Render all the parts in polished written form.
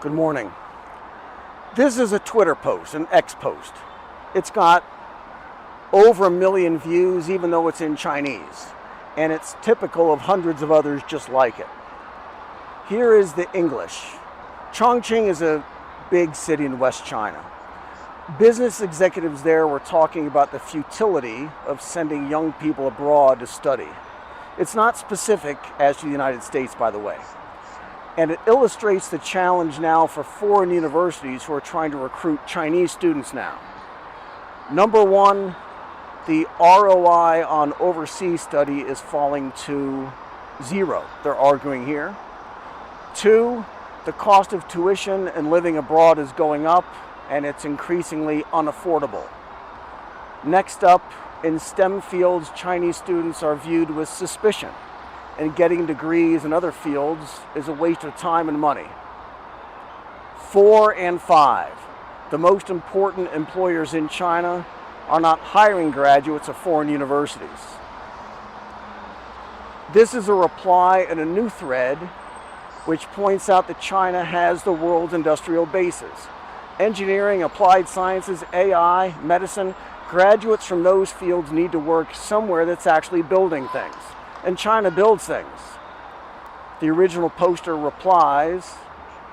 Good morning. This is a Twitter post, an X post. It's got over 1 million views, even though it's in Chinese. And it's typical of hundreds of others just like it. Here is the English. Chongqing is a big city in West China. Business executives there were talking about the futility of sending young people abroad to study. It's not specific as to the United States, by the way. And it illustrates the challenge now for foreign universities who are trying to recruit Chinese students now. Number one, the ROI on overseas study is falling to zero, they're arguing here. Two, the cost of tuition and living abroad is going up, and it's increasingly unaffordable. Next up, in STEM fields, Chinese students are viewed with suspicion, and getting degrees in other fields is a waste of time and money. 4 and 5, the most important employers in China are not hiring graduates of foreign universities. This is a reply in a new thread which points out that China has the world's industrial bases. Engineering, applied sciences, AI, medicine, graduates from those fields need to work somewhere that's actually building things. And China builds things. The original poster replies,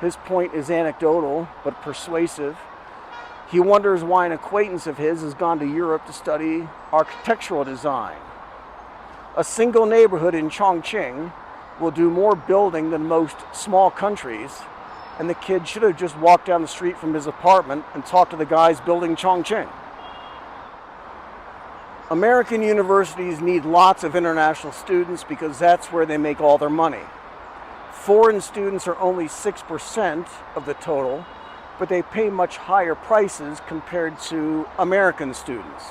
his point is anecdotal but persuasive. He wonders why an acquaintance of his has gone to Europe to study architectural design. A single neighborhood in Chongqing will do more building than most small countries, and the kid should have just walked down the street from his apartment and talked to the guys building Chongqing. American universities need lots of international students because that's where they make all their money. Foreign students are only 6% of the total, but they pay much higher prices compared to American students.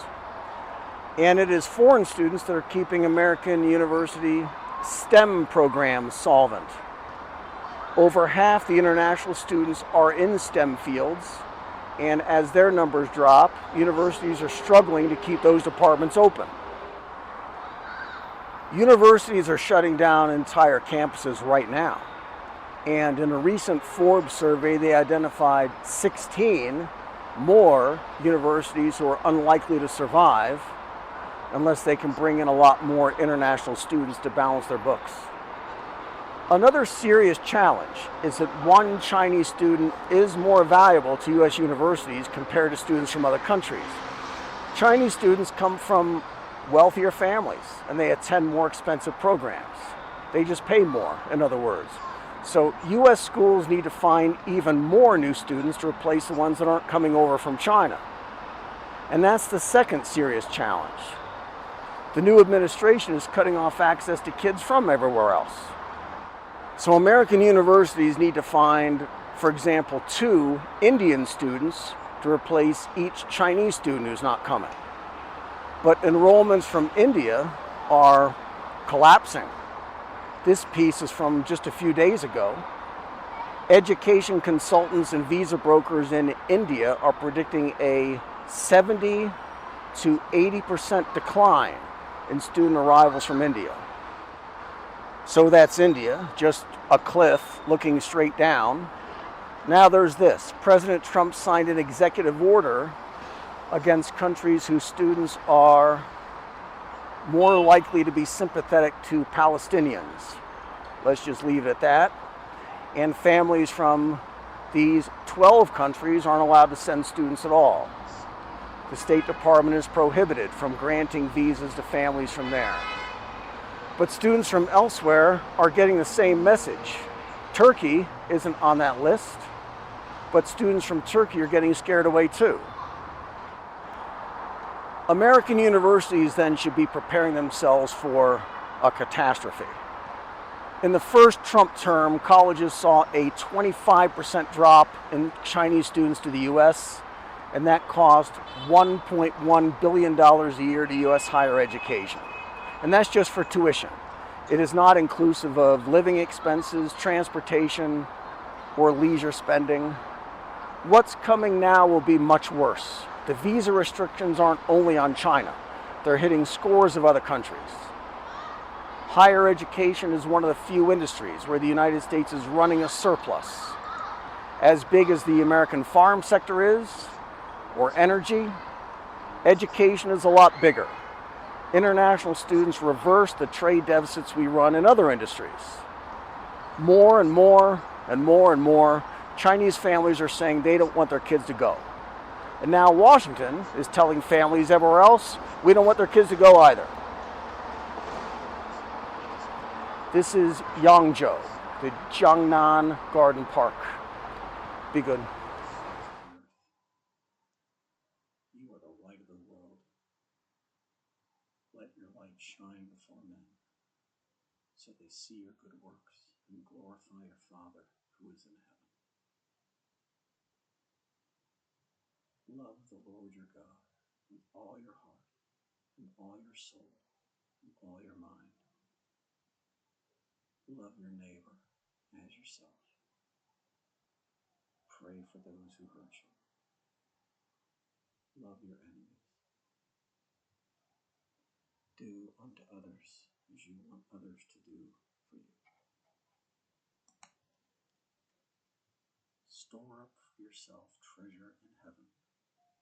And it is foreign students that are keeping American university STEM programs solvent. Over half the international students are in STEM fields, and as their numbers drop, universities are struggling to keep those departments open. Universities are shutting down entire campuses right now. And in a recent Forbes survey, they identified 16 more universities who are unlikely to survive unless they can bring in a lot more international students to balance their books. Another serious challenge is that one Chinese student is more valuable to U.S. universities compared to students from other countries. Chinese students come from wealthier families, and they attend more expensive programs. They just pay more, in other words. So U.S. schools need to find even more new students to replace the ones that aren't coming over from China. And that's the second serious challenge. The new administration is cutting off access to kids from everywhere else. So American universities need to find, for example, 2 Indian students to replace each Chinese student who's not coming. But enrollments from India are collapsing. This piece is from just a few days ago. Education consultants and visa brokers in India are predicting a 70 to 80% decline in student arrivals from India. So that's India, just a cliff looking straight down. Now there's this. President Trump signed an executive order against countries whose students are more likely to be sympathetic to Palestinians. Let's just leave it at that. And families from these 12 countries aren't allowed to send students at all. The State Department is prohibited from granting visas to families from there. But students from elsewhere are getting the same message. Turkey isn't on that list, but students from Turkey are getting scared away too. American universities then should be preparing themselves for a catastrophe. In the first Trump term, colleges saw a 25% drop in Chinese students to the U.S., and that cost $1.1 billion a year to U.S. higher education. And that's just for tuition. It is not inclusive of living expenses, transportation, or leisure spending. What's coming now will be much worse. The visa restrictions aren't only on China. They're hitting scores of other countries. Higher education is one of the few industries where the United States is running a surplus. as big as the American farm sector is, or energy. Education is a lot bigger. International students reverse the trade deficits we run in other industries. More and more and more and more, Chinese families are saying they don't want their kids to go. And now Washington is telling families everywhere else, we don't want their kids to go either. This is Yangzhou, the Jiangnan Garden Park. Be good. You are the light of the world. Let your light shine before men, so they see your good works and glorify your Father who is in heaven. Love the Lord your God with all your heart, and all your soul, and all your mind. Love your neighbor as yourself. Pray for those who hurt you. Love your enemies. Do unto others as you want others to do for you. Store up for yourself treasure in heaven,